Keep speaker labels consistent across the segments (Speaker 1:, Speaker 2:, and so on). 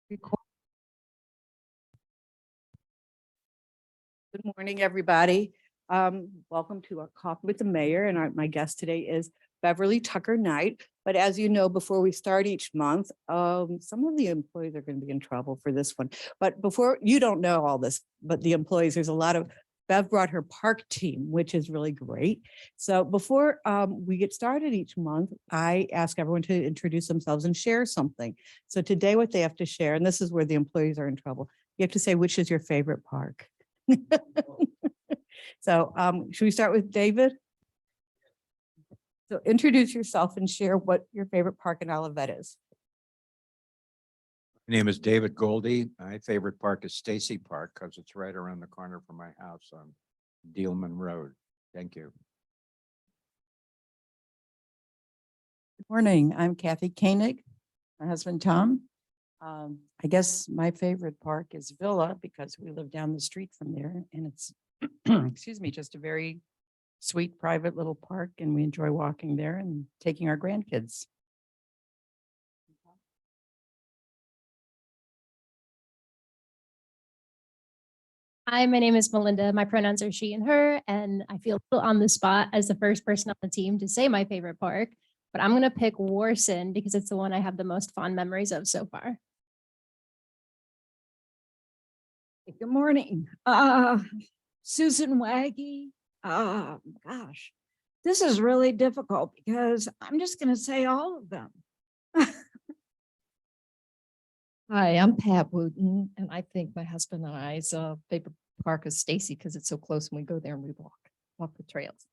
Speaker 1: Good morning, everybody. Welcome to our Coffee with the Mayor, and my guest today is Beverly Tucker Knight. But as you know, before we start each month, some of the employees are going to be in trouble for this one. But before, you don't know all this, but the employees, there's a lot of, Bev brought her park team, which is really great. So before we get started each month, I ask everyone to introduce themselves and share something. So today what they have to share, and this is where the employees are in trouble, you have to say which is your favorite park. So should we start with David? So introduce yourself and share what your favorite park in Olivet is.
Speaker 2: My name is David Goldie. My favorite park is Stacy Park because it's right around the corner from my house on Dealman Road. Thank you.
Speaker 3: Good morning. I'm Kathy Koenig, my husband Tom. I guess my favorite park is Villa because we live down the street from there and it's, excuse me, just a very sweet private little park and we enjoy walking there and taking our grandkids.
Speaker 4: Hi, my name is Melinda. My pronouns are she and her, and I feel a little on the spot as the first person on the team to say my favorite park, but I'm going to pick Warson because it's the one I have the most fond memories of so far.
Speaker 1: Good morning. Susan Waggy. Gosh, this is really difficult because I'm just going to say all of them.
Speaker 5: Hi, I'm Pat Wooten, and I think my husband and I's favorite park is Stacy because it's so close and we go there and we walk the trails.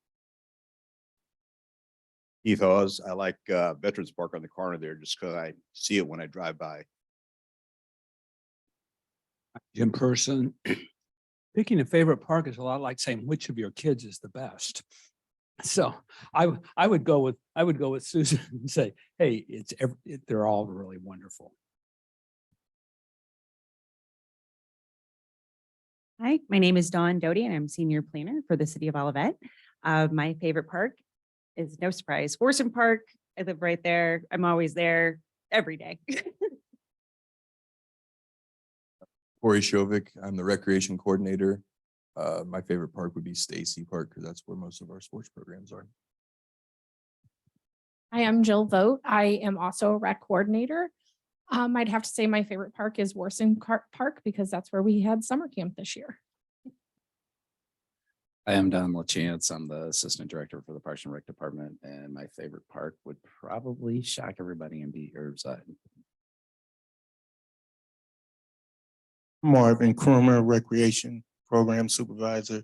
Speaker 6: Keith Hawes. I like Veterans Park on the corner there just because I see it when I drive by.
Speaker 7: Jim Person. Picking a favorite park is a lot like saying which of your kids is the best. So I would go with Susan and say, hey, they're all really wonderful.
Speaker 8: Hi, my name is Dawn Doty and I'm senior planner for the city of Olivet. My favorite park is, no surprise, Warson Park. I live right there. I'm always there every day.
Speaker 9: Corey Shovik, I'm the recreation coordinator. My favorite park would be Stacy Park because that's where most of our sports programs are.
Speaker 10: Hi, I'm Jill Vogt. I am also a rec coordinator. I'd have to say my favorite park is Warson Park because that's where we had summer camp this year.
Speaker 11: I am Don LaChance. I'm the assistant director for the Parks and Rec department, and my favorite park would probably shock everybody and be Herbside.
Speaker 12: Marvin Krumer, recreation program supervisor.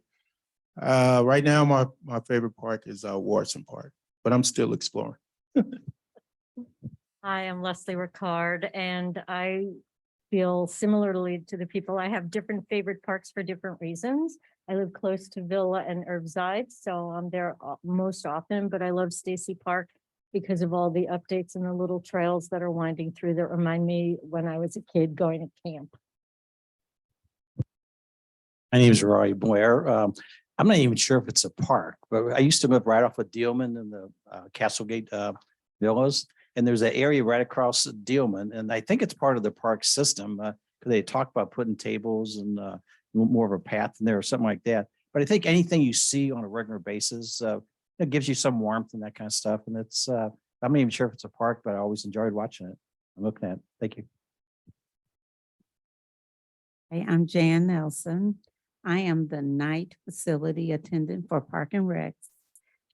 Speaker 12: Right now, my favorite park is Warson Park, but I'm still exploring.
Speaker 13: Hi, I'm Leslie Ricard, and I feel similarly to the people. I have different favorite parks for different reasons. I live close to Villa and Herbside, so I'm there most often, but I love Stacy Park because of all the updates and the little trails that are winding through that remind me when I was a kid going to camp.
Speaker 14: My name is Roy Blair. I'm not even sure if it's a park, but I used to live right off of Dealman in the Castlegate Villas. And there's an area right across Dealman, and I think it's part of the park system. They talk about putting tables and more of a path in there or something like that. But I think anything you see on a regular basis, it gives you some warmth and that kind of stuff. And it's, I'm not even sure if it's a park, but I always enjoyed watching it. I'm looking at it. Thank you.
Speaker 15: Hey, I'm Jan Nelson. I am the night facility attendant for Park and Rec.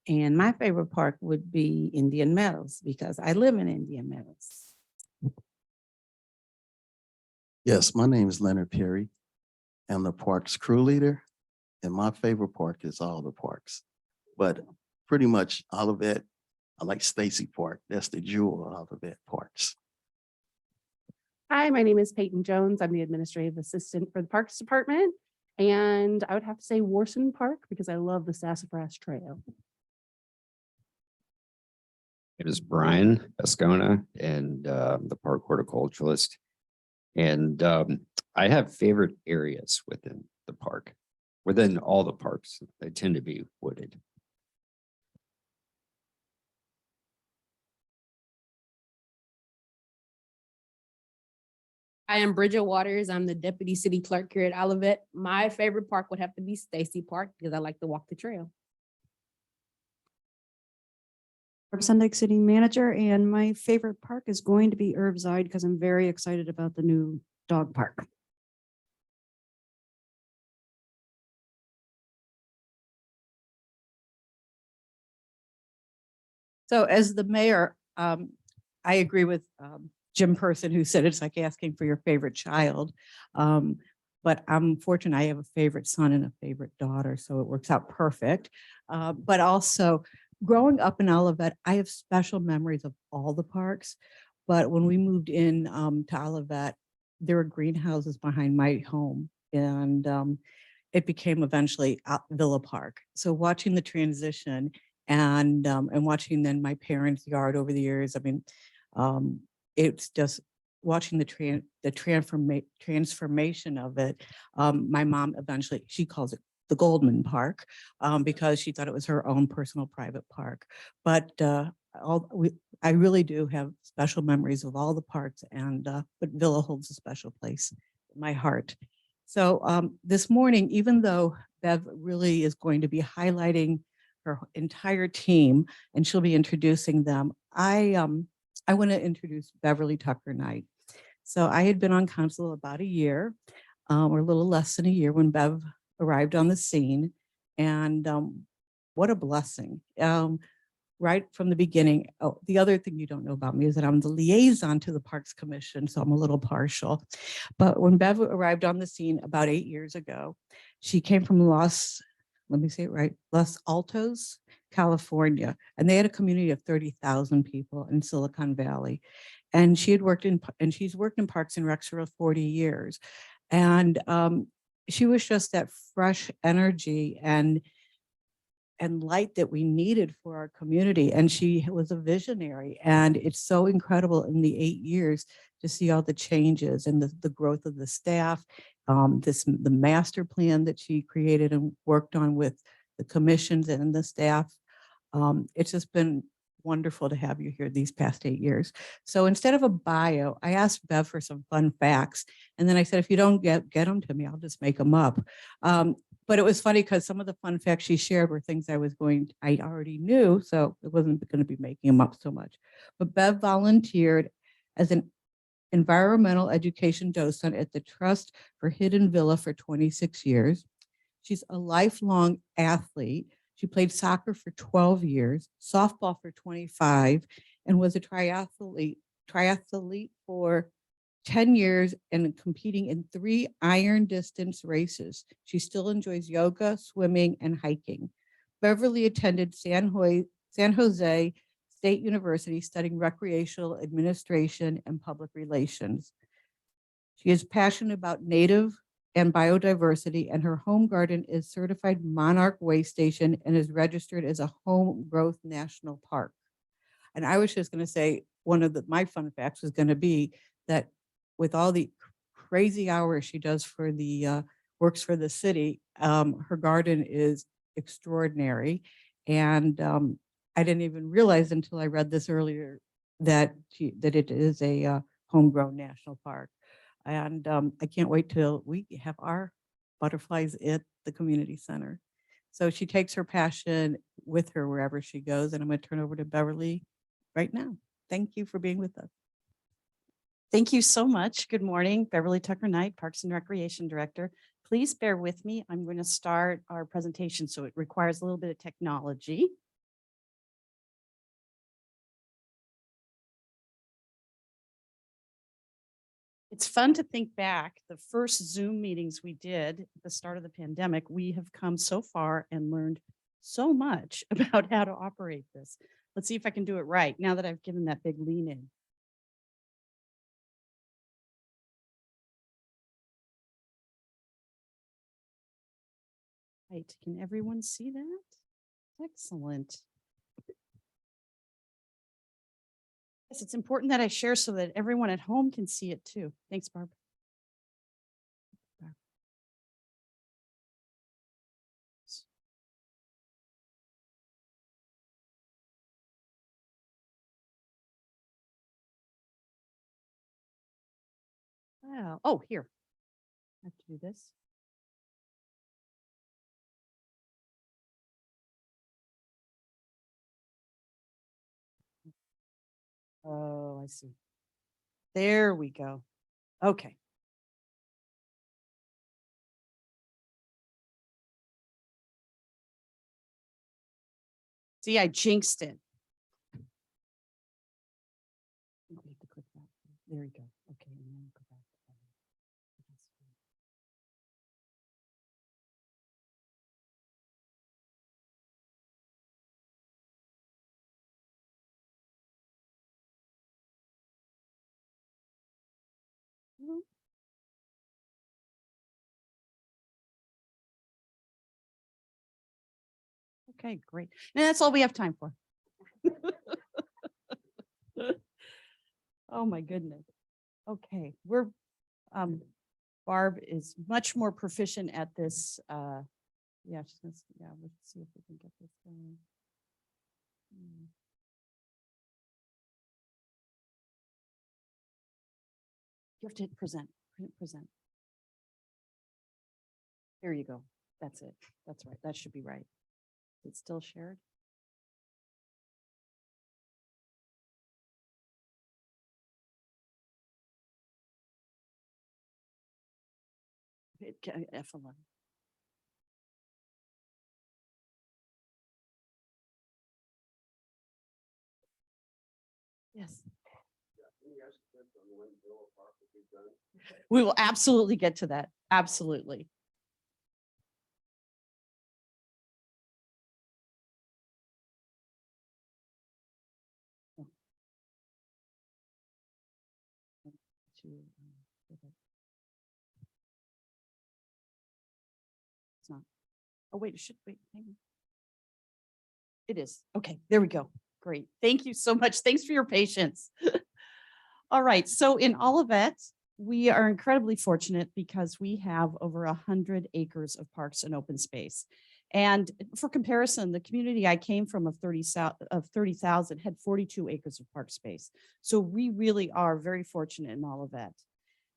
Speaker 15: And my favorite park would be Indian Meadows because I live in Indian Meadows.
Speaker 16: Yes, my name is Leonard Perry. I'm the parks crew leader. And my favorite park is all the parks. But pretty much Olivet, I like Stacy Park. That's the jewel of Olivet Parks.
Speaker 17: Hi, my name is Peyton Jones. I'm the administrative assistant for the Parks Department. And I would have to say Warson Park because I love the Sassafras Trail.
Speaker 18: It is Brian Escona and the park horticulturalist. And I have favorite areas within the park. Within all the parks, they tend to be wooded.
Speaker 19: I am Bridget Waters. I'm the Deputy City Clerk here at Olivet. My favorite park would have to be Stacy Park because I like to walk the trail.
Speaker 20: Sunday City Manager, and my favorite park is going to be Herbside because I'm very excited about the new dog park.
Speaker 1: So as the mayor, I agree with Jim Person, who said it's like asking for your favorite child. But I'm fortunate I have a favorite son and a favorite daughter, so it works out perfect. But also growing up in Olivet, I have special memories of all the parks. But when we moved in to Olivet, there were greenhouses behind my home, and it became eventually Villa Park. So watching the transition and watching then my parents' yard over the years, I mean, it's just watching the transformation of it. My mom eventually, she calls it the Goldman Park because she thought it was her own personal private park. But I really do have special memories of all the parks, and but Villa holds a special place in my heart. So this morning, even though Bev really is going to be highlighting her entire team and she'll be introducing them, I want to introduce Beverly Tucker Knight. So I had been on council about a year or a little less than a year when Bev arrived on the scene, and what a blessing. Right from the beginning. Oh, the other thing you don't know about me is that I'm the liaison to the Parks Commission, so I'm a little partial. But when Bev arrived on the scene about 8 years ago, she came from Los Altos, California, and they had a community of 30,000 people in Silicon Valley. And she's worked in Parks and Recs for 40 years. And she was just that fresh energy and light that we needed for our community. And she was a visionary. And it's so incredible in the 8 years to see all the changes and the growth of the staff, the master plan that she created and worked on with the commissions and the staff. It's just been wonderful to have you here these past 8 years. So instead of a bio, I asked Bev for some fun facts. And then I said, if you don't get them to me, I'll just make them up. But it was funny because some of the fun facts she shared were things I already knew, so it wasn't going to be making them up so much. But Bev volunteered as an environmental education docent at the Trust for Hidden Villa for 26 years. She's a lifelong athlete. She played soccer for 12 years, softball for 25, and was a triathlete for 10 years and competing in 3 iron distance races. She still enjoys yoga, swimming, and hiking. Beverly attended San Jose State University studying recreational administration and public relations. She is passionate about native and biodiversity, and her home garden is certified Monarch Way Station and is registered as a home growth national park. And I was just going to say, one of my fun facts was going to be that with all the crazy hours she does for the works for the city, her garden is extraordinary. And I didn't even realize until I read this earlier that it is a homegrown national park. And I can't wait till we have our butterflies at the community center. So she takes her passion with her wherever she goes. And I'm going to turn over to Beverly right now. Thank you for being with us.
Speaker 20: Thank you so much. Good morning, Beverly Tucker Knight, Parks and Recreation Director. Please bear with me. I'm going to start our presentation, so it requires a little bit of technology. It's fun to think back, the first Zoom meetings we did at the start of the pandemic, we have come so far and learned so much about how to operate this. Let's see if I can do it right now that I've given that big lean in. Right, can everyone see that? Excellent. Yes, it's important that I share so that everyone at home can see it too. Thanks, Barb. Well, oh, here. I have to do this. Oh, I see. There we go. Okay. See, I jinxed it. We have to click that. There you go. Okay, and then go back. Mhm. Okay, great. And that's all we have time for. Oh, my goodness. Okay, Barb is much more proficient at this. Yeah, let's see if we can get this going. You have to hit present, present. There you go. That's it. That's right. That should be right. It's still shared. F11. Yes. We will absolutely get to that. Absolutely. It's not. Oh, wait, it should wait. Hang on. It is. Okay, there we go. Great. Thank you so much. Thanks for your patience. All right. So in Olivet, we are incredibly fortunate because we have over 100 acres of parks and open space. And for comparison, the community I came from of 30,000 had 42 acres of park space. So we really are very fortunate in Olivet.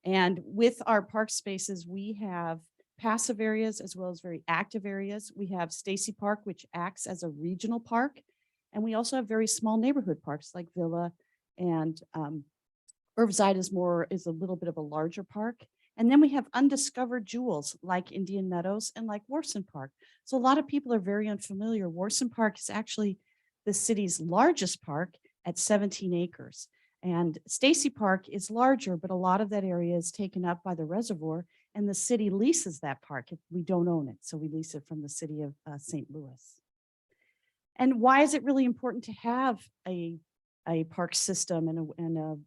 Speaker 20: And with our park spaces, we have passive areas as well as very active areas. We have Stacy Park, which acts as a regional park. And we also have very small neighborhood parks like Villa, and Irvside is a little bit of a larger park. And then we have undiscovered jewels like Indian Meadows and like Warson Park. So a lot of people are very unfamiliar. Warson Park is actually the city's largest park at 17 acres. And Stacy Park is larger, but a lot of that area is taken up by the reservoir, and the city leases that park. We don't own it, so we lease it from the city of St. Louis. And why is it really important to have a park system and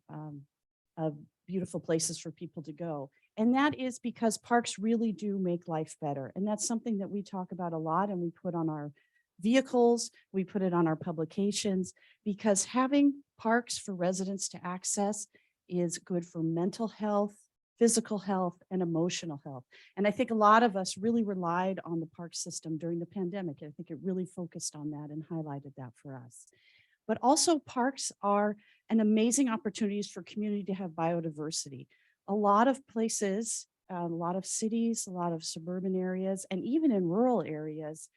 Speaker 20: a beautiful places for people to go? And that is because parks really do make life better. And that's something that we talk about a lot, and we put on our vehicles, we put it on our publications, because having parks for residents to access is good for mental health, physical health, and emotional health. And I think a lot of us really relied on the park system during the pandemic. I think it really focused on that and highlighted that for us. But also parks are an amazing opportunities for community to have biodiversity. A lot of places, a lot of cities, a lot of suburban areas, and even in rural areas,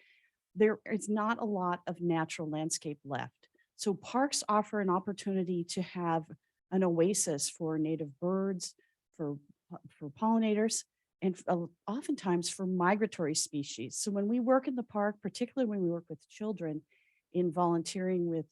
Speaker 20: there is not a lot of natural landscape left. So parks offer an opportunity to have an oasis for native birds, for pollinators, and oftentimes for migratory species. So when we work in the park, particularly when we work with children in volunteering with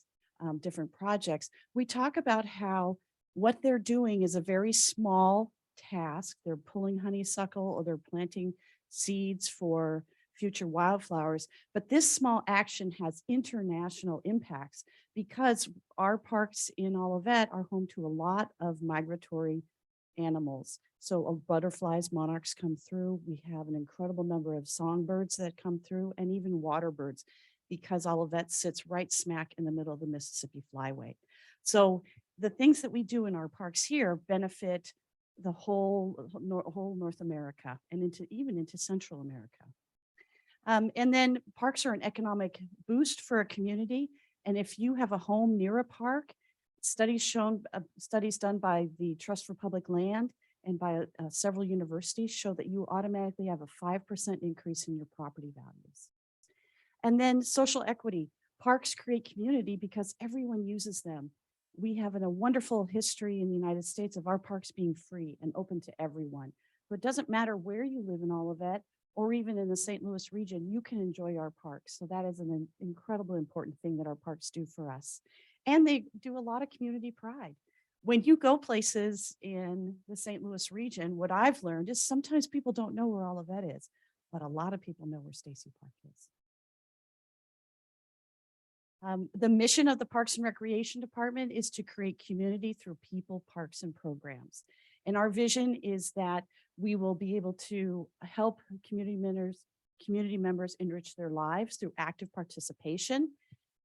Speaker 20: different projects, we talk about how what they're doing is a very small task. They're pulling honeysuckle or they're planting seeds for future wildflowers. But this small action has international impacts because our parks in Olivet are home to a lot of migratory animals. So butterflies, monarchs come through. We have an incredible number of songbirds that come through, and even water birds, because Olivet sits right smack in the middle of the Mississippi Flyway. So the things that we do in our parks here benefit the whole North America and even into Central America. And then parks are an economic boost for a community. And if you have a home near a park, studies done by the Trust for Public Land and by several universities show that you automatically have a 5% increase in your property values. And then social equity. Parks create community because everyone uses them. We have a wonderful history in the United States of our parks being free and open to everyone. So it doesn't matter where you live in Olivet or even in the St. Louis region, you can enjoy our parks. So that is an incredible important thing that our parks do for us. And they do a lot of community pride. When you go places in the St. Louis region, what I've learned is sometimes people don't know where Olivet is, but a lot of people know where Stacy Park is. The mission of the Parks and Recreation Department is to create community through people, parks, and programs. And our vision is that we will be able to help community members enrich their lives through active participation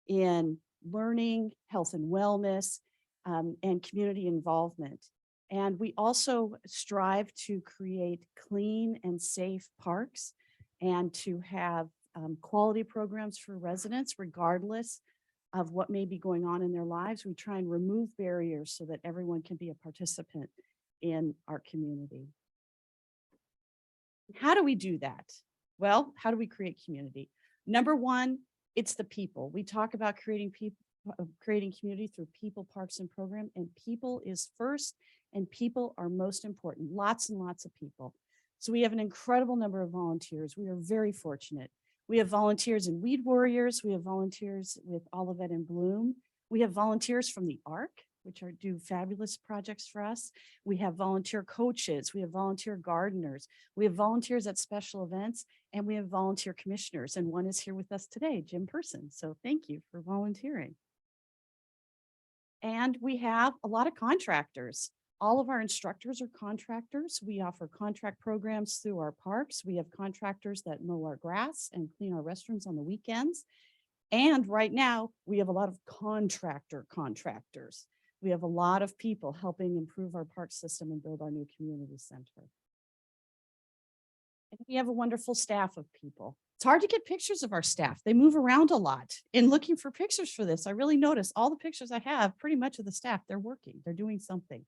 Speaker 20: in learning, health and wellness, and community involvement. And we also strive to create clean and safe parks and to have quality programs for residents, regardless of what may be going on in their lives. We try and remove barriers so that everyone can be a participant in our community. How do we do that? Well, how do we create community? Number one, it's the people. We talk about creating community through people, parks, and program, and people is first, and people are most important. Lots and lots of people. So we have an incredible number of volunteers. We are very fortunate. We have volunteers in Weed Warriors. We have volunteers with Olivet and Bloom. We have volunteers from the ARC, which do fabulous projects for us. We have volunteer coaches. We have volunteer gardeners. We have volunteers at special events, and we have volunteer commissioners. And one is here with us today, Jim Person. So thank you for volunteering. And we have a lot of contractors. All of our instructors are contractors. We offer contract programs through our parks. We have contractors that mow our grass and clean our restrooms on the weekends. And right now, we have a lot of contractors. We have a lot of people helping improve our park system and build our new community center. And we have a wonderful staff of people. It's hard to get pictures of our staff. They move around a lot. In looking for pictures for this, I really noticed all the pictures I have, pretty much of the staff, they're working, they're doing something.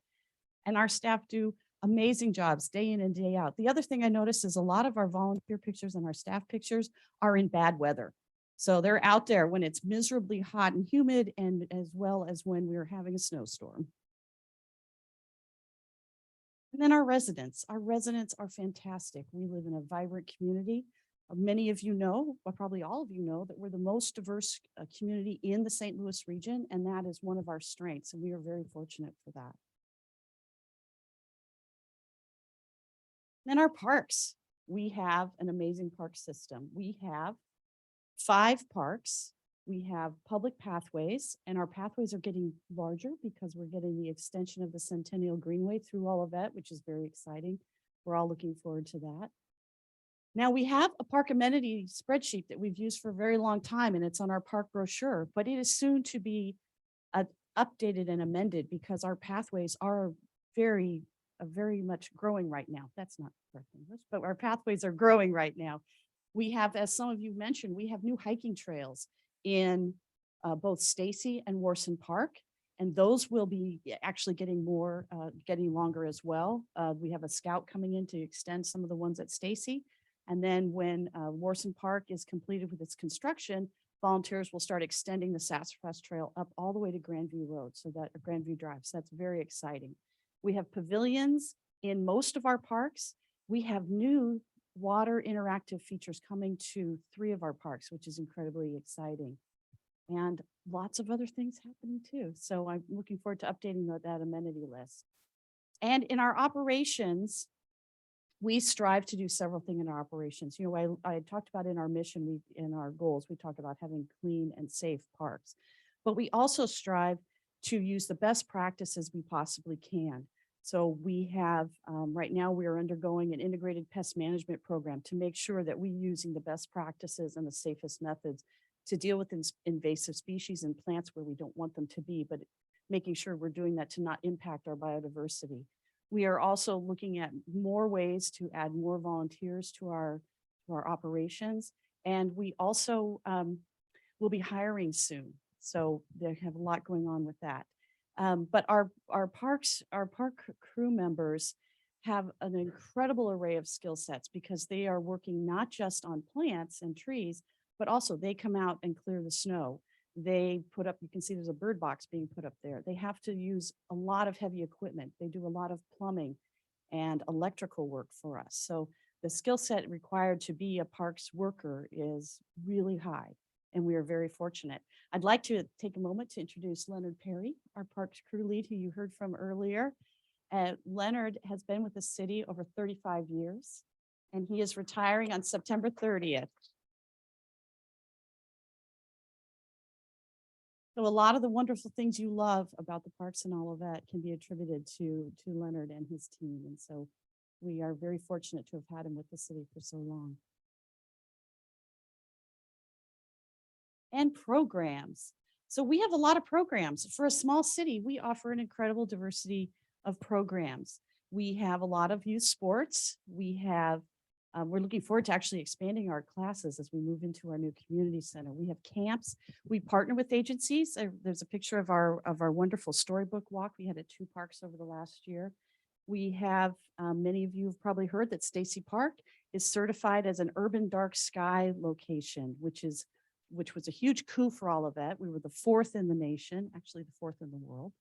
Speaker 20: And our staff do amazing jobs day in and day out. The other thing I noticed is a lot of our volunteer pictures and our staff pictures are in bad weather. So they're out there when it's miserably hot and humid, and as well as when we're having a snowstorm. And then our residents are fantastic. We live in a vibrant community. Many of you know, or probably all of you know, that we're the most diverse community in the St. Louis region, and that is one of our strengths, and we are very fortunate for that. Then our parks. We have an amazing park system. We have 5 parks. We have public pathways, and our pathways are getting larger because we're getting the extension of the Centennial Greenway through Olivet, which is very exciting. We're all looking forward to that. Now we have a park amenity spreadsheet that we've used for a very long time, and it's on our park brochure, but it is soon to be updated and amended because our pathways are very much growing right now. That's not correct English, but our pathways are growing right now. We have, as some of you mentioned, we have new hiking trails in both Stacy and Warson Park, and those will be actually getting longer as well. We have a scout coming in to extend some of the ones at Stacy. And then when Warson Park is completed with its construction, volunteers will start extending the Sassafras Trail up all the way to Grandview Road, so that Grandview Drive. So that's very exciting. We have pavilions in most of our parks. We have new water interactive features coming to 3 of our parks, which is incredibly exciting. And lots of other things happening too. So I'm looking forward to updating that amenity list. And in our operations, we strive to do several things in our operations. You know, I talked about in our mission, in our goals, we talked about having clean and safe parks, but we also strive to use the best practices we possibly can. So we have, right now we are undergoing an integrated pest management program to make sure that we're using the best practices and the safest methods to deal with invasive species and plants where we don't want them to be, but making sure we're doing that to not impact our biodiversity. We are also looking at more ways to add more volunteers to our operations. And we also will be hiring soon. So they have a lot going on with that. But our park crew members have an incredible array of skill sets because they are working not just on plants and trees, but also they come out and clear the snow. They put up, you can see there's a bird box being put up there. They have to use a lot of heavy equipment. They do a lot of plumbing and electrical work for us. So the skill set required to be a parks worker is really high, and we are very fortunate. I'd like to take a moment to introduce Leonard Perry, our parks crew lead, who you heard from earlier. Leonard has been with the city over 35 years, and he is retiring on September 30th. So a lot of the wonderful things you love about the parks in Olivet can be attributed to Leonard and his team. And so we are very fortunate to have had him with the city for so long. And programs. So we have a lot of programs. For a small city, we offer an incredible diversity of programs. We have a lot of youth sports. We have, we're looking forward to actually expanding our classes as we move into our new community center. We have camps. We partner with agencies. There's a picture of our wonderful storybook walk. We had at 2 parks over the last year. We have, many of you have probably heard that Stacy Park is certified as an urban dark sky location, which was a huge coup for Olivet. We were the 4th in the nation, actually the 4th in the world.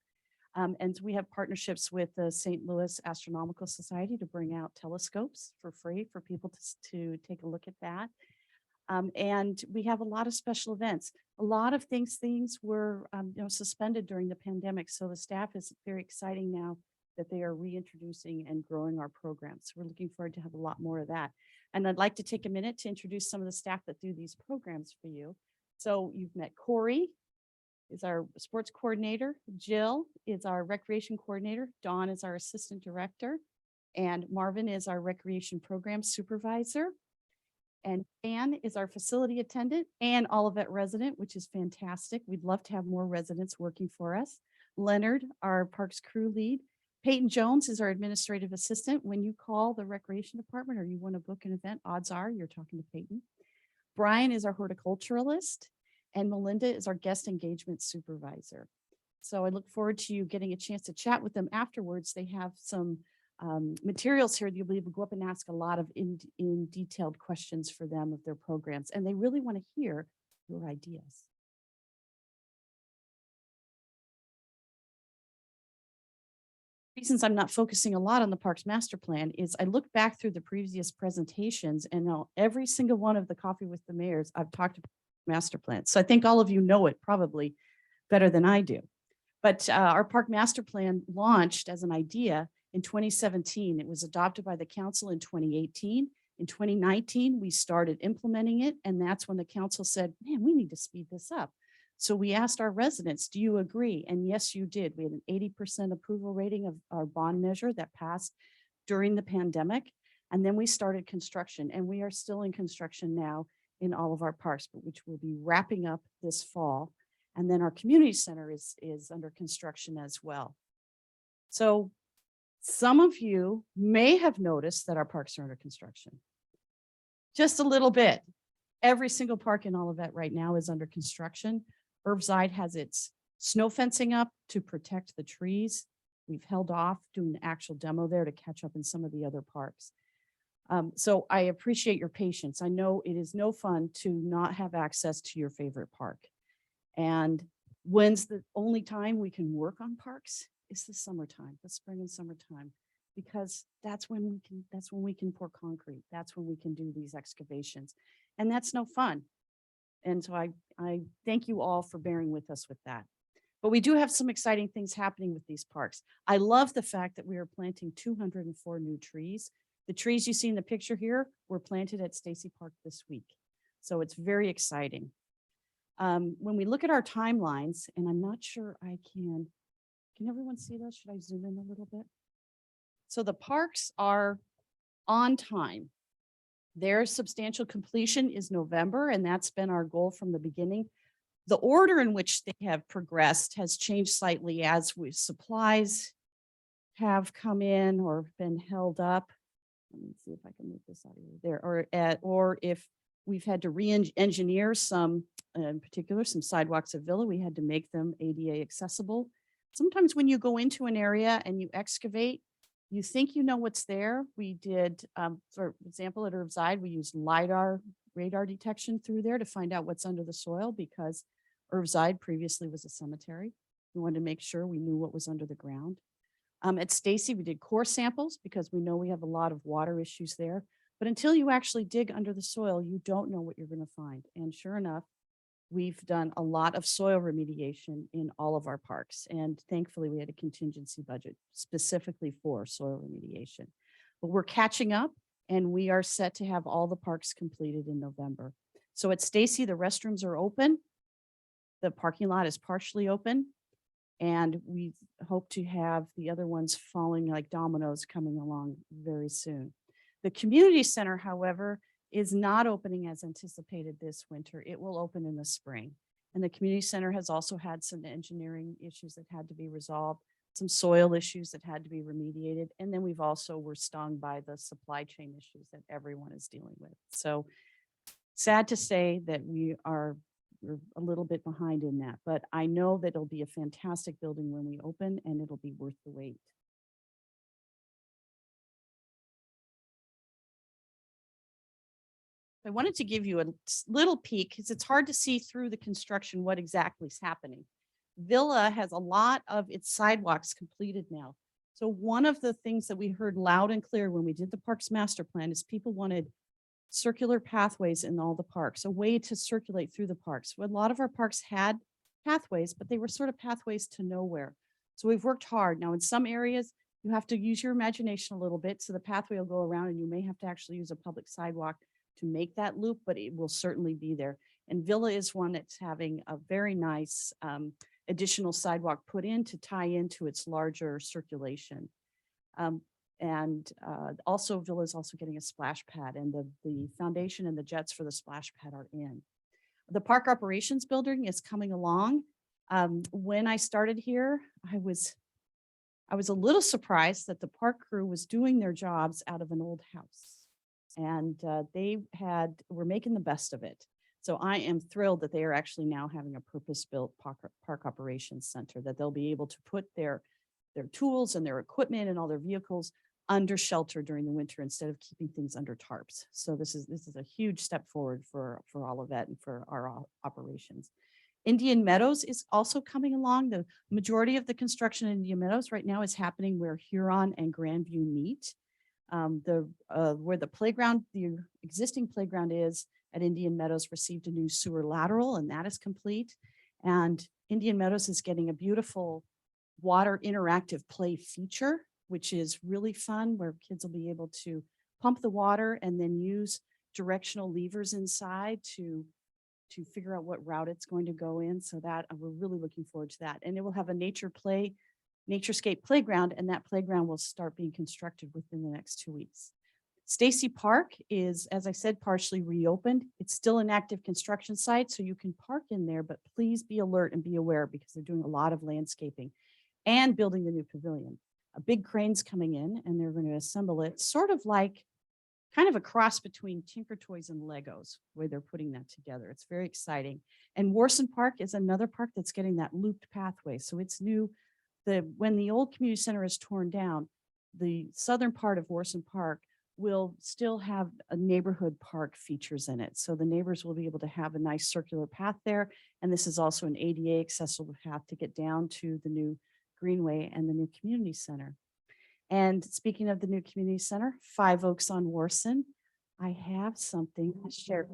Speaker 20: And we have partnerships with the St. Louis Astronomical Society to bring out telescopes for free for people to take a look at that. And we have a lot of special events. A lot of things were suspended during the pandemic. So the staff is very exciting now that they are reintroducing and growing our programs. So we're looking forward to have a lot more of that. And I'd like to take a minute to introduce some of the staff that do these programs for you. So you've met Corey, is our sports coordinator. Jill is our recreation coordinator. Dawn is our assistant director. And Marvin is our recreation program supervisor. And Ann is our facility attendant and Olivet resident, which is fantastic. We'd love to have more residents working for us. Leonard, our parks crew lead. Peyton Jones is our administrative assistant. When you call the recreation department or you want to book an event, odds are you're talking to Peyton. Brian is our horticulturalist, and Melinda is our guest engagement supervisor. So I look forward to you getting a chance to chat with them afterwards. They have some materials here. You'll be able to go up and ask a lot of in detailed questions for them of their programs, and they really want to hear your ideas. Reasons I'm not focusing a lot on the Parks Master Plan is I look back through the previous presentations and now every single one of the Coffee with the Mayors, I've talked about master plan. So I think all of you know it probably better than I do. But our Park Master Plan launched as an idea in 2017. It was adopted by the council in 2018. In 2019, we started implementing it. And that's when the council said, man, we need to speed this up. So we asked our residents, do you agree? And yes, you did. We had an 80% approval rating of our bond measure that passed during the pandemic. And then we started construction, and we are still in construction now in all of our parks, but which will be wrapping up this fall. And then our community center is under construction as well. So some of you may have noticed that our parks are under construction. Just a little bit. Every single park in Olivet right now is under construction. Irvside has its snow fencing up to protect the trees. We've held off doing the actual demo there to catch up in some of the other parks. So I appreciate your patience. I know it is no fun to not have access to your favorite park. And when's the only time we can work on parks is the summertime, the spring and summertime, because that's when we can pour concrete. That's when we can do these excavations. And that's no fun. And so I thank you all for bearing with us with that. But we do have some exciting things happening with these parks. I love the fact that we are planting 204 new trees. The trees you see in the picture here were planted at Stacy Park this week. So it's very exciting. When we look at our timelines, and I'm not sure I can everyone see those? Should I zoom in a little bit? So the parks are on time. Their substantial completion is November, and that's been our goal from the beginning. The order in which they have progressed has changed slightly as supplies have come in or been held up. Let me see if I can move this out of there, or if we've had to re-engineer some, in particular, some sidewalks of Villa, we had to make them ADA accessible. Sometimes when you go into an area and you excavate, You think you know what's there. We did, for example, at Irvside, we used LiDAR radar detection through there to find out what's under the soil because Irvside previously was a cemetery. We wanted to make sure we knew what was under the ground. At Stacy, we did core samples because we know we have a lot of water issues there. But until you actually dig under the soil, you don't know what you're going to find. And sure enough, we've done a lot of soil remediation in all of our parks. And thankfully, we had a contingency budget specifically for soil remediation. But we're catching up and we are set to have all the parks completed in November. So at Stacy, the restrooms are open. The parking lot is partially open. And we hope to have the other ones falling like dominoes coming along very soon. The community center, however, is not opening as anticipated this winter. It will open in the spring. And the community center has also had some engineering issues that had to be resolved, some soil issues that had to be remediated. And then we've also were stung by the supply chain issues that everyone is dealing with. So sad to say that we're a little bit behind in that, but I know that it'll be a fantastic building when we open and it'll be worth the wait. I wanted to give you a little peek because it's hard to see through the construction what exactly is happening. Villa has a lot of its sidewalks completed now. So one of the things that we heard loud and clear when we did the parks master plan is people wanted circular pathways in all the parks, a way to circulate through the parks. A lot of our parks had pathways, but they were sort of pathways to nowhere. So we've worked hard. Now in some areas, you have to use your imagination a little bit. So the pathway will go around and you may have to actually use a public sidewalk to make that loop, but it will certainly be there. And Villa is one that's having a very nice additional sidewalk put in to tie into its larger circulation. Also Villa is also getting a splash pad and the foundation and the jets for the splash pad are in. The park operations building is coming along. When I started here, I was a little surprised that the park crew was doing their jobs out of an old house. And we're making the best of it. So I am thrilled that they are actually now having a purpose-built park operations center that they'll be able to put their tools and their equipment and all their vehicles under shelter during the winter instead of keeping things under tarps. So this is a huge step forward for Olivet and for our operations. Indian Meadows is also coming along. The majority of the construction in Indian Meadows right now is happening where Huron and Grandview meet. Where the existing playground is at Indian Meadows received a new sewer lateral and that is complete. And Indian Meadows is getting a beautiful water interactive play feature, which is really fun where kids will be able to pump the water and then use directional levers inside to figure out what route it's going to go in. So that we're really looking forward to that. And it will have a Naturescape playground, and that playground will start being constructed within the next 2 weeks. Stacy Park is, as I said, partially reopened. It's still an active construction site, so you can park in there, but please be alert and be aware because they're doing a lot of landscaping and building the new pavilion. A big crane's coming in and they're going to assemble it sort of like kind of a cross between Tinker Toys and Legos, where they're putting that together. It's very exciting. And Warson Park is another park that's getting that looped pathway. So it's new. When the old community center is torn down, the southern part of Warson Park will still have a neighborhood park features in it. So the neighbors will be able to have a nice circular path there. And this is also an ADA accessible path to get down to the new Greenway and the new community center. And speaking of the new community center, 5 Oaks on Warson, I have something to share.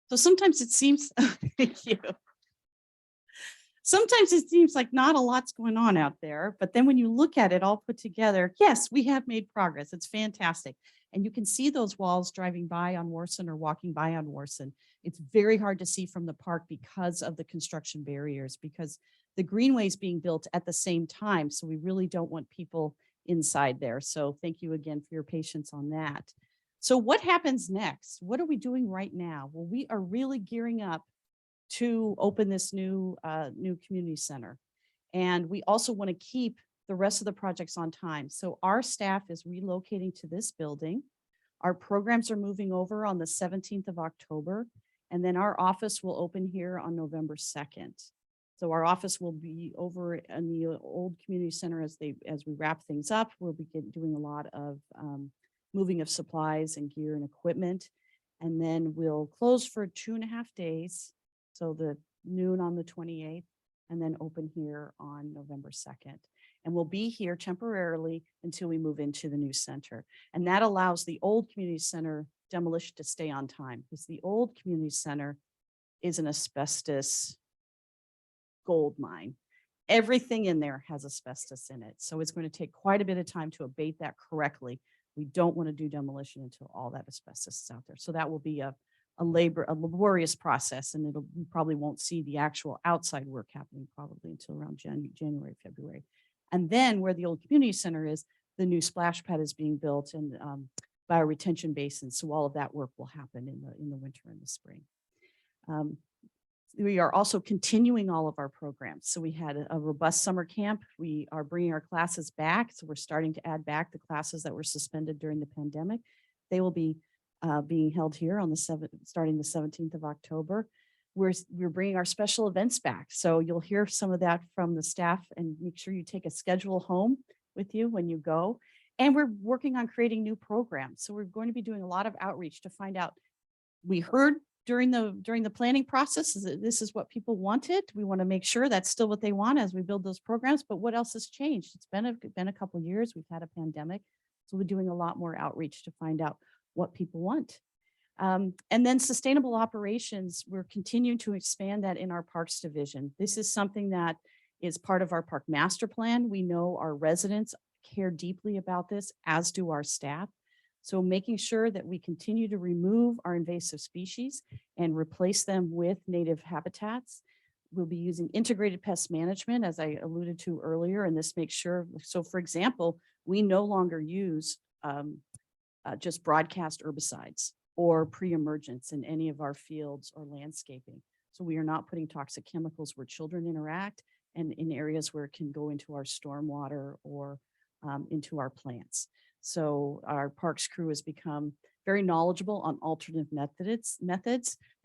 Speaker 20: So sometimes it seems, thank you. Sometimes it seems like not a lot's going on out there, but then when you look at it all put together, yes, we have made progress. It's fantastic. And you can see those walls driving by on Warson or walking by on Warson. It's very hard to see from the park because of the construction barriers, because the greenway is being built at the same time. So we really don't want people inside there. So thank you again for your patience on that. So what happens next? What are we doing right now? Well, we are really gearing up to open this new community center. And we also want to keep the rest of the projects on time. So our staff is relocating to this building. Our programs are moving over on the 17th of October, and then our office will open here on November 2nd. So our office will be over in the old community center as we wrap things up. We'll be doing a lot of moving of supplies and gear and equipment. And then we'll close for 2.5 days. So the noon on the 28th, and then open here on November 2nd. And we'll be here temporarily until we move into the new center. And that allows the old community center demolition to stay on time, because the old community center is an asbestos gold mine. Everything in there has asbestos in it. So it's going to take quite a bit of time to abate that correctly. We don't want to do demolition until all that asbestos is out there. So that will be a laborious process, and we probably won't see the actual outside work happening probably until around January, February. And then where the old community center is, the new splash pad is being built, and bioretention basins. So all of that work will happen in the winter and the spring. We are also continuing all of our programs. So we had a robust summer camp. We are bringing our classes back. So we're starting to add back the classes that were suspended during the pandemic. They will be being held here on starting the 17th of October. We're bringing our special events back. So you'll hear some of that from the staff, and make sure you take a schedule home with you when you go. And we're working on creating new programs. So we're going to be doing a lot of outreach to find out. We heard during the planning process is that this is what people wanted. We want to make sure that's still what they want as we build those programs. But what else has changed? It's been a couple of years. We've had a pandemic. So we're doing a lot more outreach to find out what people want. And then sustainable operations, we're continuing to expand that in our parks division. This is something that is part of our park master plan. We know our residents care deeply about this, as do our staff. So making sure that we continue to remove our invasive species and replace them with native habitats. We'll be using integrated pest management, as I alluded to earlier, and this makes sure, so for example, we no longer use just broadcast herbicides or pre-emergence in any of our fields or landscaping. So we are not putting toxic chemicals where children interact and in areas where it can go into our stormwater or into our plants. So our parks crew has become very knowledgeable on alternative methods.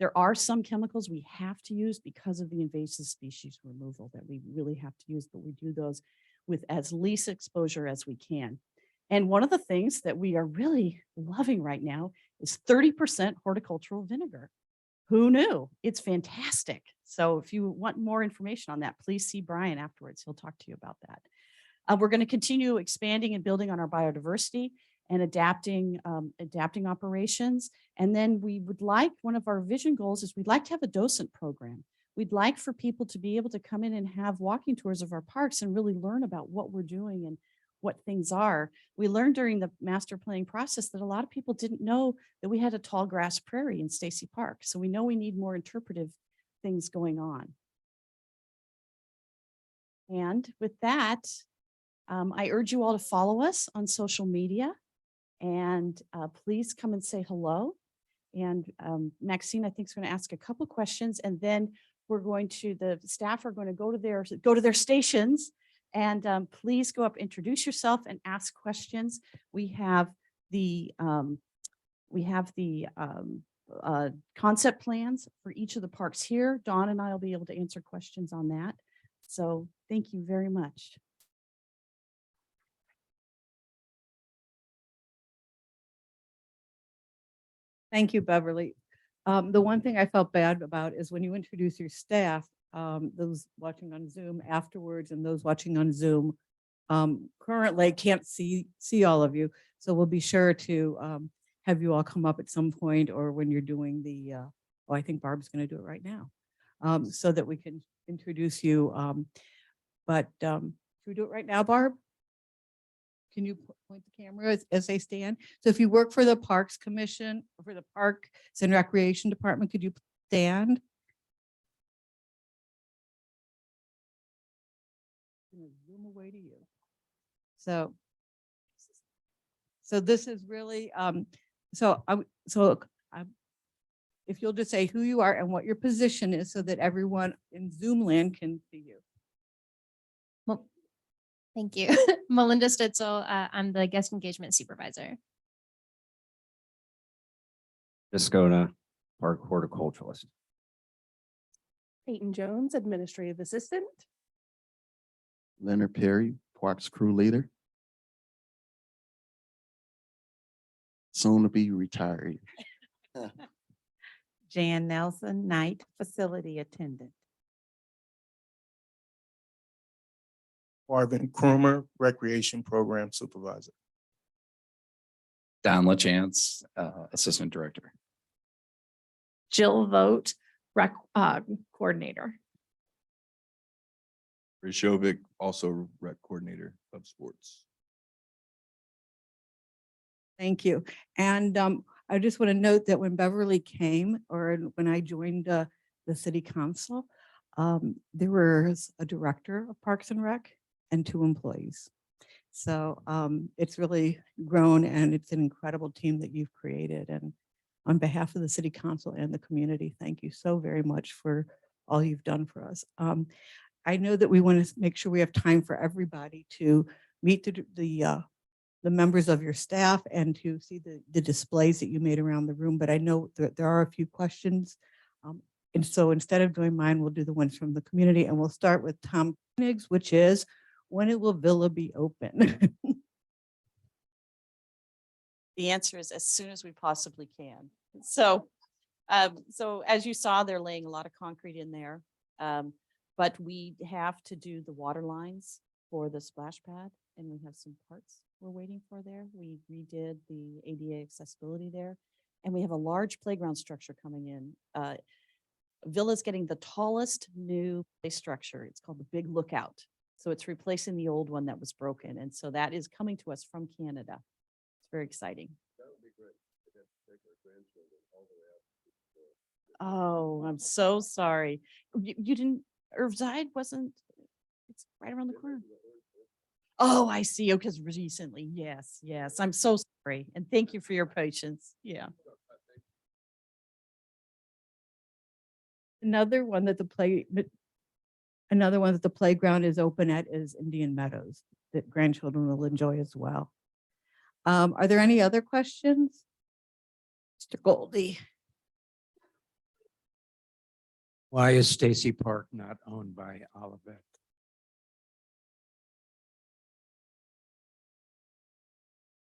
Speaker 20: There are some chemicals we have to use because of the invasive species removal that we really have to use, but we do those with as least exposure as we can. And one of the things that we are really loving right now is 30% horticultural vinegar. Who knew? It's fantastic. So if you want more information on that, please see Brian afterwards. He'll talk to you about that. We're going to continue expanding and building on our biodiversity and adapting operations. And then we would like, one of our vision goals is we'd like to have a docent program. We'd like for people to be able to come in and have walking tours of our parks and really learn about what we're doing and what things are. We learned during the master planning process that a lot of people didn't know that we had a tall grass prairie in Stacy Park. So we know we need more interpretive things going on. And with that, I urge you all to follow us on social media, and please come and say hello. And Maxine, I think, is going to ask a couple questions, and then we're going to, the staff are going to go to their stations, and please go up, introduce yourself, and ask questions. We have the concept plans for each of the parks here. Dawn and I will be able to answer questions on that. So thank you very much.
Speaker 1: Thank you, Beverly. The one thing I felt bad about is when you introduce your staff, those watching on Zoom afterwards and those watching on Zoom currently can't see all of you. So we'll be sure to have you all come up at some point, or when you're doing the, oh, I think Barb's going to do it right now, so that we can introduce you. Should we do it right now, Barb? can you point the camera as they stand? So if you work for the Parks Commission, or for the Parks and Recreation Department, could you stand? I'm gonna zoom away to you. So this is really, if you'll just say who you are and what your position is so that everyone in Zoom land can see you.
Speaker 4: Well, thank you. Melinda Stitzel, I'm the guest engagement supervisor.
Speaker 18: Escona, park horticulturalist.
Speaker 17: Peyton Jones, administrative assistant.
Speaker 16: Leonard Perry, Parks crew leader. Soon to be retired.
Speaker 15: Jan Nelson, night facility attendant.
Speaker 12: Marvin Krumer, recreation program supervisor.
Speaker 11: Don LaChance, assistant director.
Speaker 10: Jill Vogt, rec coordinator.
Speaker 9: Rishovic, also rec coordinator of sports.
Speaker 1: Thank you. And I just want to note that when Beverly came, or when I joined the city council, there was a director of Parks and Rec and 2 employees. So it's really grown, and it's an incredible team that you've created. And on behalf of the city council and the community, thank you so very much for all you've done for us. I know that we want to make sure we have time for everybody to meet the members of your staff and to see the displays that you made around the room, but I know that there are a few questions. And so instead of doing mine, we'll do the ones from the community, and we'll start with Tom Koenigs, which is, when will Villa be open?
Speaker 20: The answer is as soon as we possibly can. So as you saw, they're laying a lot of concrete in there. But we have to do the water lines for the splash pad, and we have some parts we're waiting for there. We redid the ADA accessibility there, and we have a large playground structure coming in. Villa's getting the tallest new play structure. It's called the Big Lookout. So it's replacing the old one that was broken. And so that is coming to us from Canada. It's very exciting. Oh, I'm so sorry. You didn't, Irvside wasn't, it's right around the corner. Oh, I see. Oh, because recently, yes, yes. I'm so sorry. And thank you for your patience. Yeah.
Speaker 1: Another one that the playground is open at is Indian Meadows, that grandchildren will enjoy as well. Are there any other questions? Mr. Goldie.
Speaker 2: Why is Stacy Park not owned by Olivet?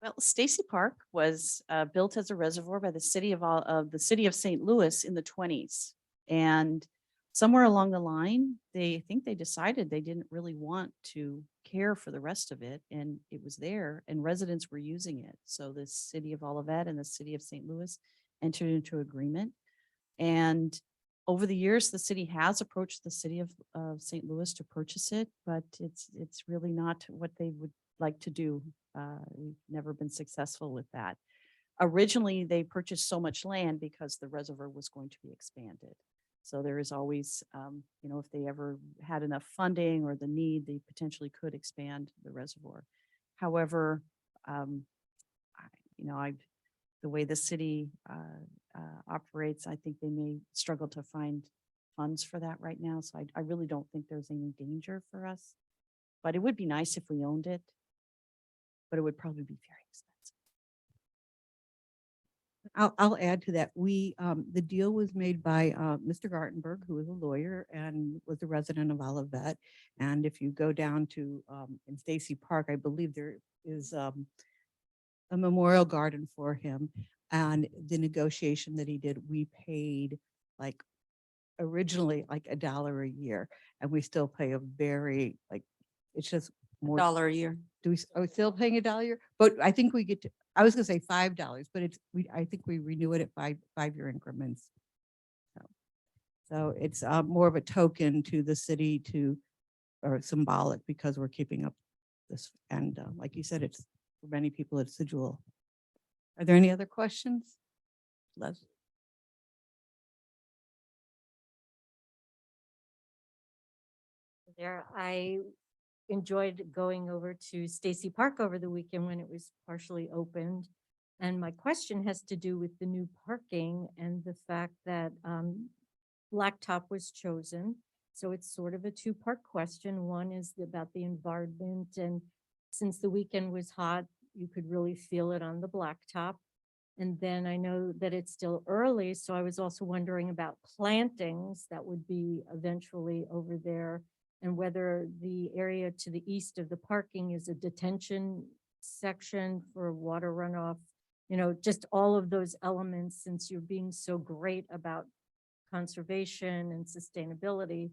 Speaker 20: Well, Stacy Park was built as a reservoir by the city of St. Louis in the 1920s. And somewhere along the line, they decided they didn't really want to care for the rest of it. And it was there and residents were using it. So the city of Olivet and the city of St. Louis entered into agreement. And over the years, the city has approached the city of St. Louis to purchase it, but it's really not what they would like to do. We've never been successful with that. Originally, they purchased so much land because the reservoir was going to be expanded. So there is always, if they ever had enough funding or the need, they potentially could expand the reservoir. However, the way the city operates, I think they may struggle to find funds for that right now. So I really don't think there's any danger for us. But it would be nice if we owned it, but it would probably be very expensive.
Speaker 1: I'll add to that. The deal was made by Mr. Gartenberg, who is a lawyer and was a resident of Olivet. And if you go down to in Stacy Park, I believe there is a memorial garden for him. And the negotiation that he did, we paid originally $1 a year, and we still pay a very it's just more.
Speaker 20: $1 a year.
Speaker 1: Are we still paying $1 a year? But I think we get to, I was gonna say $5, but I think we renew it at five-year increments. So it's more of a token to the city or symbolic, because we're keeping up this. And like you said, it's For many people, it's a jewel. Are there any other questions? Les?
Speaker 13: There, I enjoyed going over to Stacy Park over the weekend when it was partially opened. And my question has to do with the new parking and the fact that Blacktop was chosen. So it's sort of a two-part question. One is about the environment, and since the weekend was hot, you could really feel it on the blacktop. And then I know that it's still early, so I was also wondering about plantings that would be eventually over there, and whether the area to the east of the parking is a detention section for water runoff. You know, just all of those elements, since you're being so great about conservation and sustainability,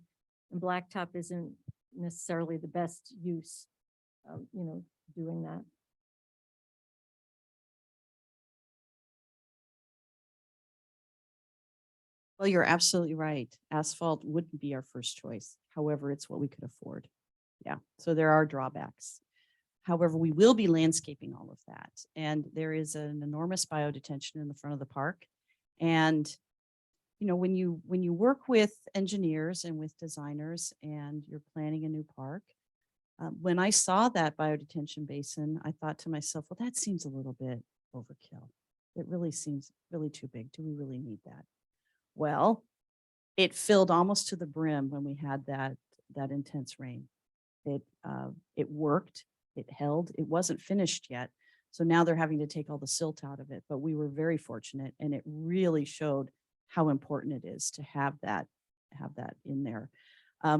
Speaker 13: and blacktop isn't necessarily the best use of, you know, doing that.
Speaker 20: Well, you're absolutely right. Asphalt wouldn't be our first choice. However, it's what we could afford. Yeah, so there are drawbacks. However, we will be landscaping all of that. And there is an enormous biodetention in the front of the park. And, you know, when you work with engineers and with designers and you're planning a new park, when I saw that biodetention basin, I thought to myself, well, that seems a little bit overkill. It really seems really too big. Do we really need that? Well, it filled almost to the brim when we had that intense rain. It worked, it held, it wasn't finished yet. So now they're having to take all the silt out of it, but we were very fortunate, and it really showed how important it is to have that in there.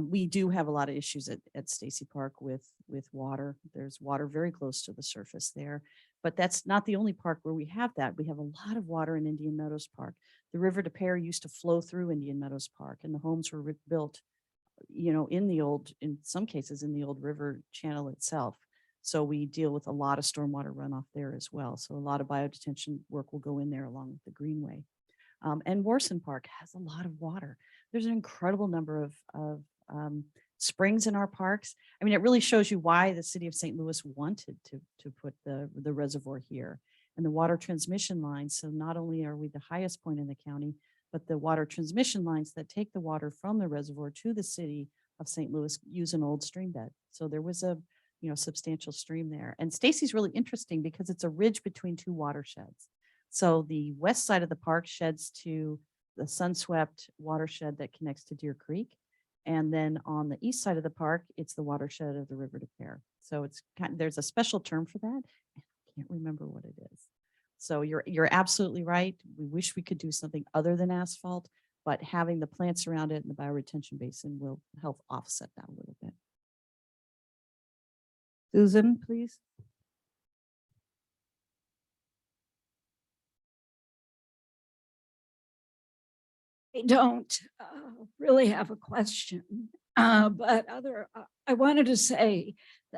Speaker 20: We do have a lot of issues at Stacy Park with water. There's water very close to the surface there, but that's not the only park where we have that. We have a lot of water in Indian Meadows Park. The River de Pere used to flow through Indian Meadows Park, and the homes were built, you know, in some cases in the old river channel itself. So we deal with a lot of stormwater runoff there as well. So a lot of biodetention work will go in there along with the greenway. And Warson Park has a lot of water. There's an incredible number of springs in our parks. I mean, it really shows you why the city of St. Louis wanted to put the reservoir here and the water transmission lines. So not only are we the highest point in the county, but the water transmission lines that take the water from the reservoir to the city of St. Louis use an old stream bed. So there was a, you know, substantial stream there. And Stacy's really interesting because it's a ridge between two watersheds. So the west side of the park sheds to the Sunswept watershed that connects to Deer Creek. And then on the east side of the park, it's the watershed of the River de Pere. So it's there's a special term for that. I can't remember what it is. So you're absolutely right. We wish we could do something other than asphalt, but having the plants around it and the bioretention basin will help offset that a little bit.
Speaker 1: Susan, please.
Speaker 21: I don't really have a question, but I wanted to say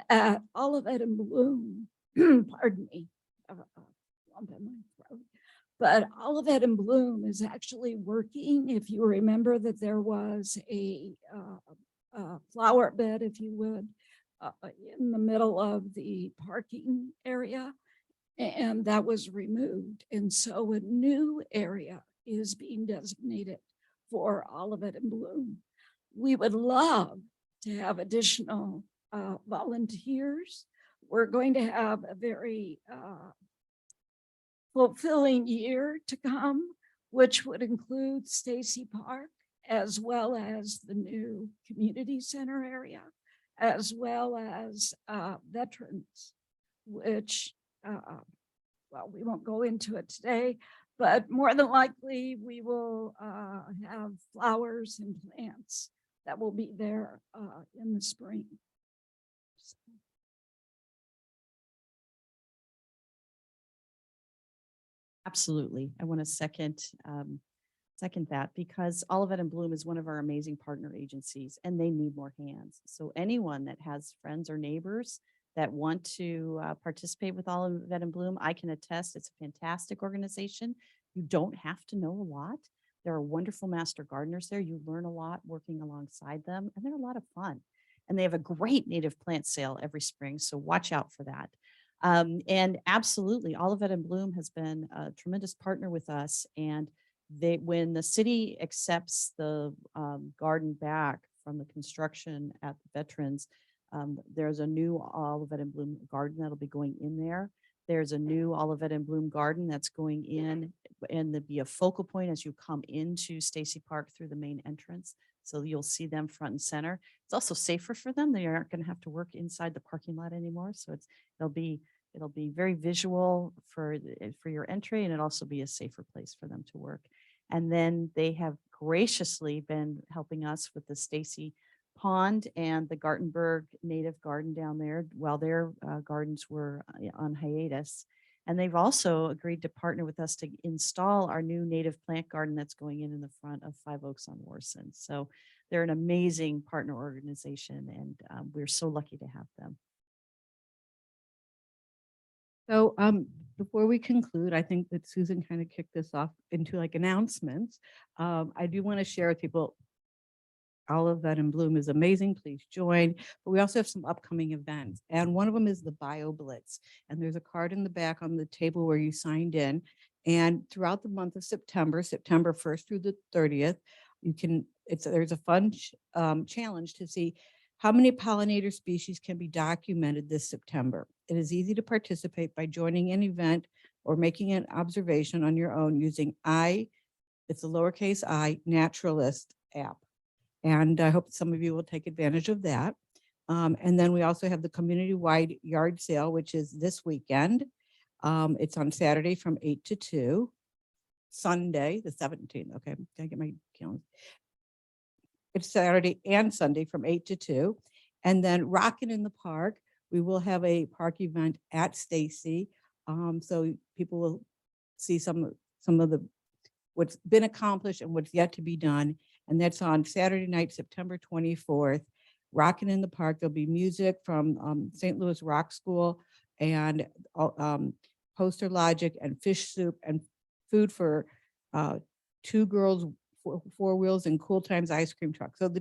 Speaker 21: that Olivet and Bloom, pardon me, lump in my throat, but Olivet and Bloom is actually working. If you remember that there was a flower bed, if you would, in the middle of the parking area, and that was removed. And so a new area is being designated for Olivet and Bloom. We would love to have additional volunteers. We're going to have a very fulfilling year to come, which would include Stacy Park, as well as the new community center area, as well as veterans, which, well, we won't go into it today, but more than likely we will have flowers and plants that will be there in the spring.
Speaker 20: Absolutely. I want to second that, because Olivet and Bloom is one of our amazing partner agencies and they need more hands. So anyone that has friends or neighbors that want to participate with Olivet and Bloom, I can attest it's a fantastic organization. You don't have to know a lot. There are wonderful master gardeners there. You learn a lot working alongside them, and they're a lot of fun. And they have a great native plant sale every spring, so watch out for that. And absolutely, Olivet and Bloom has been a tremendous partner with us. And when the city accepts the garden back from the construction at the Veterans, there's a new Olivet and Bloom garden that'll be going in there. There's a new Olivet and Bloom garden that's going in, and there'll be a focal point as you come into Stacy Park through the main entrance. So you'll see them front and center. It's also safer for them. They aren't going to have to work inside the parking lot anymore. So it'll be very visual for your entry, and it'll also be a safer place for them to work. And then they have graciously been helping us with the Stacy Pond and the Gartenberg Native Garden down there while their gardens were on hiatus. And they've also agreed to partner with us to install our new native plant garden that's going in the front of Five Oaks on Warson. So they're an amazing partner organization, and we're so lucky to have them.
Speaker 1: So before we conclude, I think that Susan kind of kicked this off into like announcements. I do want to share with people, Olivet and Bloom is amazing. Please join. But we also have some upcoming events. And one of them is the Bio Blitz. And there's a card in the back on the table where you signed in. And throughout the month of September 1st through the 30th, there's a fun challenge to see how many pollinator species can be documented this September. It is easy to participate by joining an event or making an observation on your own using it's a lowercase I, Naturalist app. And I hope some of you will take advantage of that. And then we also have the community-wide yard sale, which is this weekend. It's on Saturday from 8 to 2, Sunday, the 17th. Okay, can I get my calendar? It's Saturday and Sunday from 8 to 2. And then Rockin' in the Park, we will have a park event at Stacy. So people will see some of what's been accomplished and what's yet to be done. And that's on Saturday night, September 24th. Rockin' in the Park. There'll be music from St. Louis Rock School and Poster Logic and fish soup and food for 2 girls, 4 wheels and Cool Times ice cream truck. So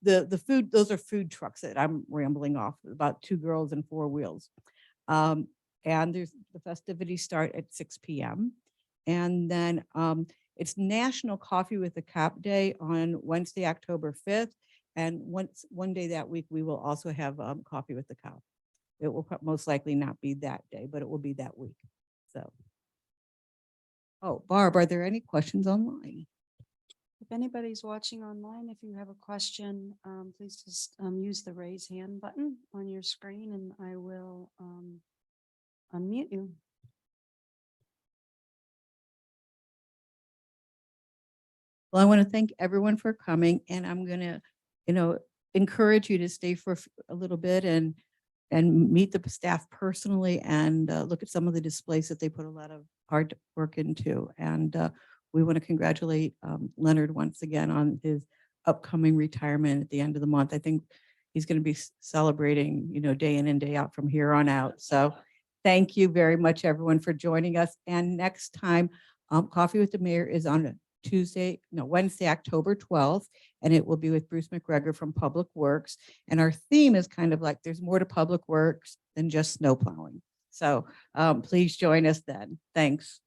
Speaker 1: the food, those are food trucks that I'm rambling off about 2 girls and 4 wheels. And the festivities start at 6 p.m. And then it's National Coffee with a Cop Day on Wednesday, October 5th. And one day that week, we will also have Coffee with the Cop. It will most likely not be that day, but it will be that week. So, oh, Barb, are there any questions online?
Speaker 3: If anybody's watching online, if you have a question, please just use the raise hand button on your screen and I will unmute you.
Speaker 1: Well, I want to thank everyone for coming, and I'm going to, encourage you to stay for a little bit and meet the staff personally and look at some of the displays that they put a lot of hard work into. And we want to congratulate Leonard once again on his upcoming retirement at the end of the month. I think he's going to be celebrating, day in and day out from here on out. So thank you very much, everyone, for joining us. And next time, Coffee with the Mayor is on Wednesday, October 12th, and it will be with Bruce McGregor from Public Works. And our theme is kind of like there's more to Public Works than just snow plowing. So please join us then. Thanks.